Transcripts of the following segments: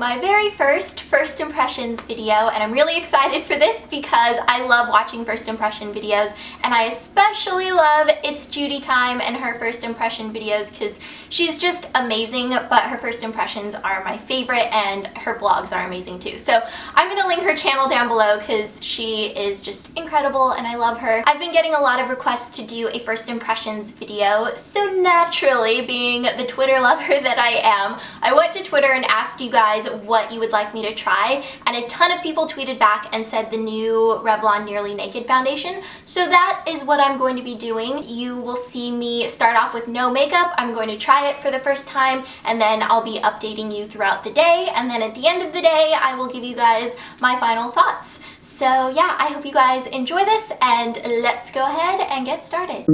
my very first impressions video, and I'm really excited for this because I love watching first impression videos, and I especially love It's Judy Time and her first impression videos because she's just amazing, but her first impressions are my favorite and her vlogs are amazing too. So I'm going to link her channel down below because she is just incredible and I love her. I've been getting a lot of requests to do a first impressions video, so naturally, being the Twitter lover that I am, I went to Twitter and asked you guys what you would like me to try, and a ton of people tweeted back and said the new Revlon Nearly Naked foundation. So that is what I'm going to be doing. You will see me start off with no makeup. I'm going to try it for the first time, and then I'll be updating you throughout the day, and then at the end of the day I will give you guys my final thoughts. So yeah, I hope you guys enjoy this, and let's go ahead and get started.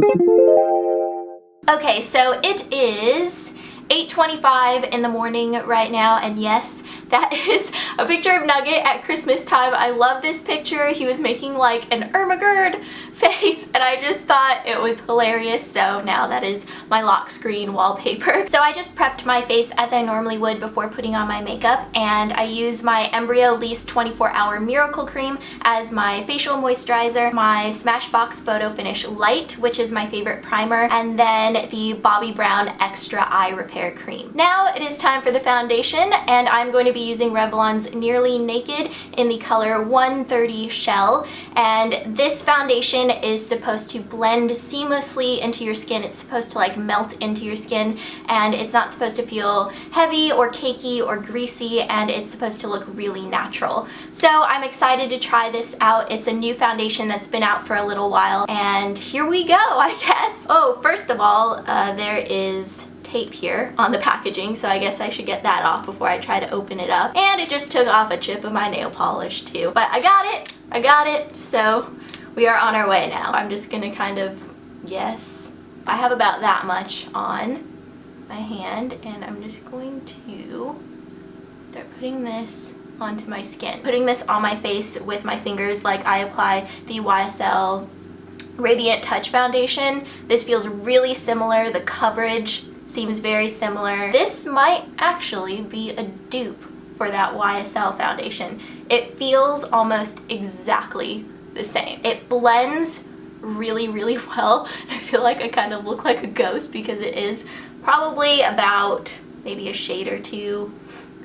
Okay, so it is 8:25 in the morning right now, and yes, that is a picture of Nugget at Christmas time. I love this picture. He was making like an Ermagerd face, and I just thought it was hilarious, so now that is my lock screen wallpaper. So I just prepped my face as I normally would before putting on my makeup, and I use my Embryo Least 24-Hour Miracle Cream as my facial moisturizer, my Smashbox Photo Finish Light, which is my favorite primer, and then the Bobbi Brown Extra Eye Repair Cream. Now it is time for the foundation, and I'm going to be using Revlon's Nearly Naked in the color 130 Shell, and this foundation is supposed to blend seamlessly into your skin. It's supposed to like melt into your skin, and it's not supposed to feel heavy or cakey or greasy, and it's supposed to look really natural. So I'm excited to try this out. It's a new foundation that's been out for a little while, and here we go, I guess. Oh, first of all, there is tape here on the packaging, so I guess I should get that off before I try to open it up. And it just took off a chip of my nail polish too. But I got it, so we are on our way now. I'm just gonna kind of, yes, I have about that much on my hand, and I'm just going to start putting this onto my skin. Putting this on my face with my fingers like I apply the YSL Radiant Touch Foundation. This feels really similar. The coverage seems very similar. This might actually be a dupe for that YSL foundation. It feels almost exactly the same. It blends really, really well. I feel like I kind of look like a ghost because it is probably about maybe a shade or two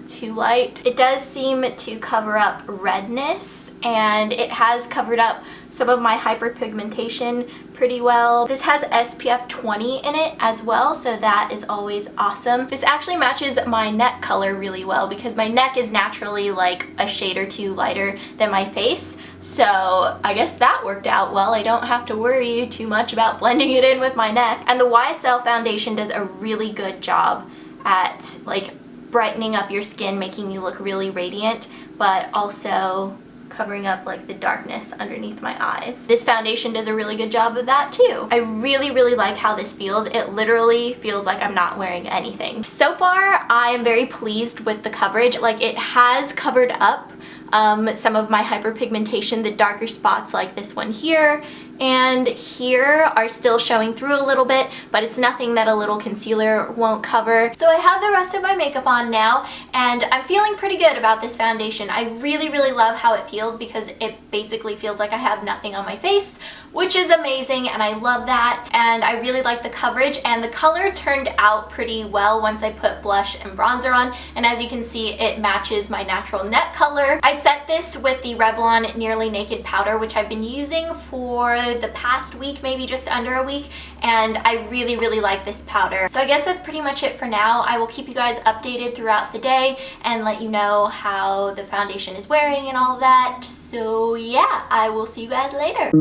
too light. It does seem to cover up redness, and it has covered up some of my hyperpigmentation pretty well. This has SPF 20 in it as well, so that is always awesome. This actually matches my neck color really well because my neck is naturally like a shade or two lighter than my face, so I guess that worked out well. I don't have to worry too much about blending it in with my neck. And the YSL foundation does a really good job at like brightening up your skin, making you look really radiant, but also covering up like the darkness underneath my eyes. This foundation does a really good job of that too. I really, really like how this feels. It literally feels like I'm not wearing anything. So far, I am very pleased with the coverage. Like, it has covered up some of my hyperpigmentation. The darker spots like this one here and here are still showing through a little bit, but it's nothing that a little concealer won't cover. So I have the rest of my makeup on now, and I'm feeling pretty good about this foundation. I really, really love how it feels because it basically feels like I have nothing on my face, which is amazing, and I love that. And I really like the coverage, and the color turned out pretty well once I put blush and bronzer on, and as you can see, it matches my natural neck color. I set this with the Revlon Nearly Naked powder, which I've been using for the past week, maybe just under a week, and I really, really like this powder. So I guess that's pretty much it for now. I will keep you guys updated throughout the day and let you know how the foundation is wearing and all of that. So yeah, I will see you guys later.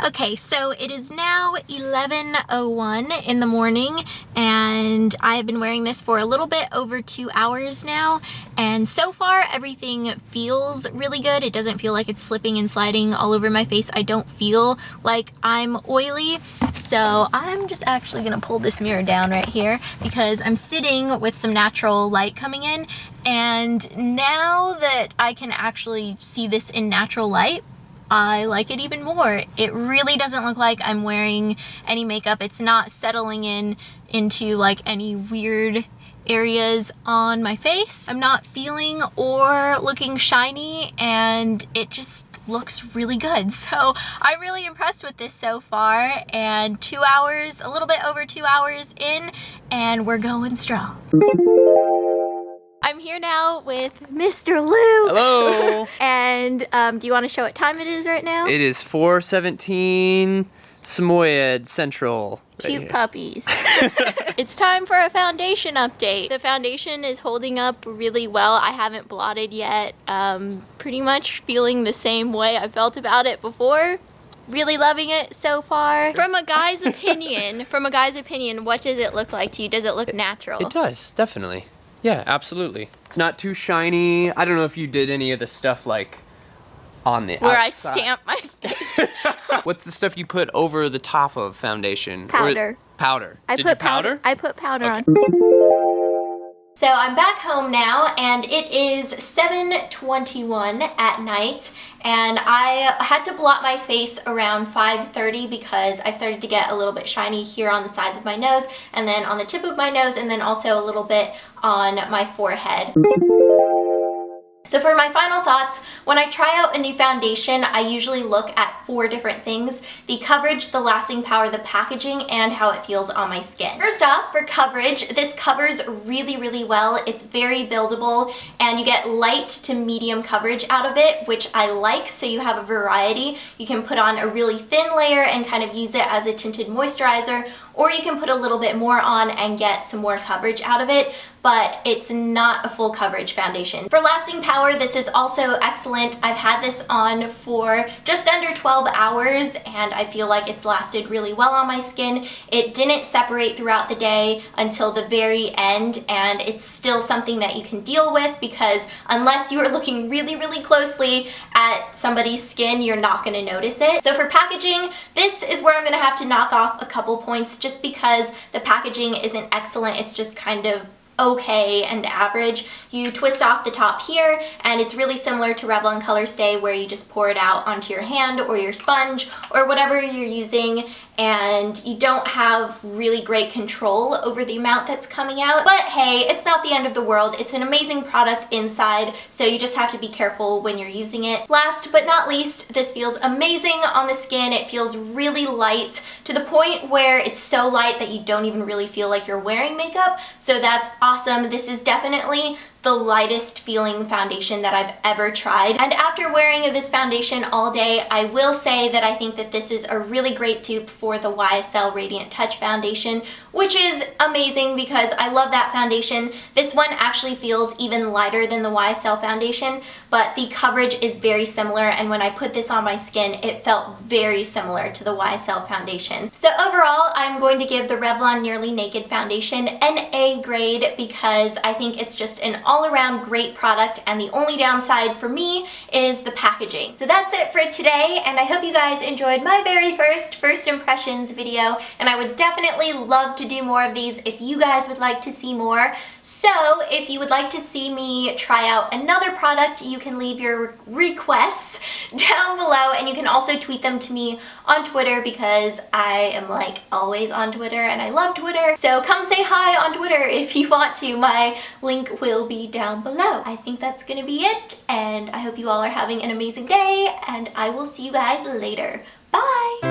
Okay, so it is now 11:01 in the morning, and I have been wearing this for a little bit over 2 hours now, and so far everything feels really good. It doesn't feel like it's slipping and sliding all over my face. I don't feel like I'm oily, so I'm just actually gonna pull this mirror down right here because I'm sitting with some natural light coming in, and now that I can actually see this in natural light, I like it even more. It really doesn't look like I'm wearing any makeup. It's not settling into like any weird areas on my face. I'm not feeling or looking shiny, and it just looks really good. So I'm really impressed with this so far, and 2 hours, a little bit over 2 hours in, and we're going strong. I'm here now with Mr. Luke. Hello. And do you want to show what time it is right now? It is 4:17 Samoyed Central. Cute puppies. It's time for a foundation update. The foundation is holding up really well. I haven't blotted yet. Pretty much feeling the same way I felt about it before. Really loving it so far. From a guy's opinion, what does it look like to you? Does it look natural? It does, definitely. Yeah, absolutely. It's not too shiny. I don't know if you did any of the stuff like on the where outside. I stamp my face. What's the stuff you put over the top of foundation? Powder. Powder. I Did put you powder? I put powder on. So I'm back home now, and it is 7:21 at night, and I had to blot my face around 5:30 because I started to get a little bit shiny here on the sides of my nose, and then on the tip of my nose, and then also a little bit on my forehead. So for my final thoughts, when I try out a new foundation, I usually look at 4 different things: the coverage, the lasting power, the packaging, and how it feels on my skin. First off, for coverage, this covers really, really well. It's very buildable, and you get light to medium coverage out of it, which I like, so you have a variety. You can put on a really thin layer and kind of use it as a tinted moisturizer, or you can put a little bit more on and get some more coverage out of it, but it's not a full coverage foundation. For lasting power, this is also excellent. I've had this on for just under 12 hours, and I feel like it's lasted really well on my skin. It didn't separate throughout the day until the very end, and it's still something that you can deal with because unless you are looking really, really closely at somebody's skin, you're not gonna notice it. So for packaging, this is where I'm gonna have to knock off a couple points just because the packaging isn't excellent. It's just kind of okay and average. You twist off the top here, and it's really similar to Revlon Color Stay, where you just pour it out onto your hand or your sponge or whatever you're using, and you don't have really great control over the amount that's coming out. But hey, it's not the end of the world. It's an amazing product inside, so you just have to be careful when you're using it. Last but not least, this feels amazing on the skin. It feels really light, to the point where it's so light that you don't even really feel like you're wearing makeup, so that's awesome. This is definitely the lightest feeling foundation that I've ever tried. And after wearing this foundation all day, I will say that I think that this is a really great dupe for the YSL Radiant Touch foundation, which is amazing because I love that foundation. This one actually feels even lighter than the YSL foundation, but the coverage is very similar, and when I put this on my skin, it felt very similar to the YSL foundation. So overall, I'm going to give the Revlon Nearly Naked foundation an A grade because I think it's just an all-around great product, and the only downside for me is the packaging. So that's it for today, and I hope you guys enjoyed my very first impressions video, and I would definitely love to do more of these if you guys would like to see more. So if you would like to see me try out another product, you can leave your requests down below, and you can also tweet them to me on Twitter because I am like always on Twitter and I love Twitter. So come say hi on Twitter if you want to. My link will be down below. I think that's gonna be it, and I hope you all are having an amazing day, and I will see you guys later. Bye!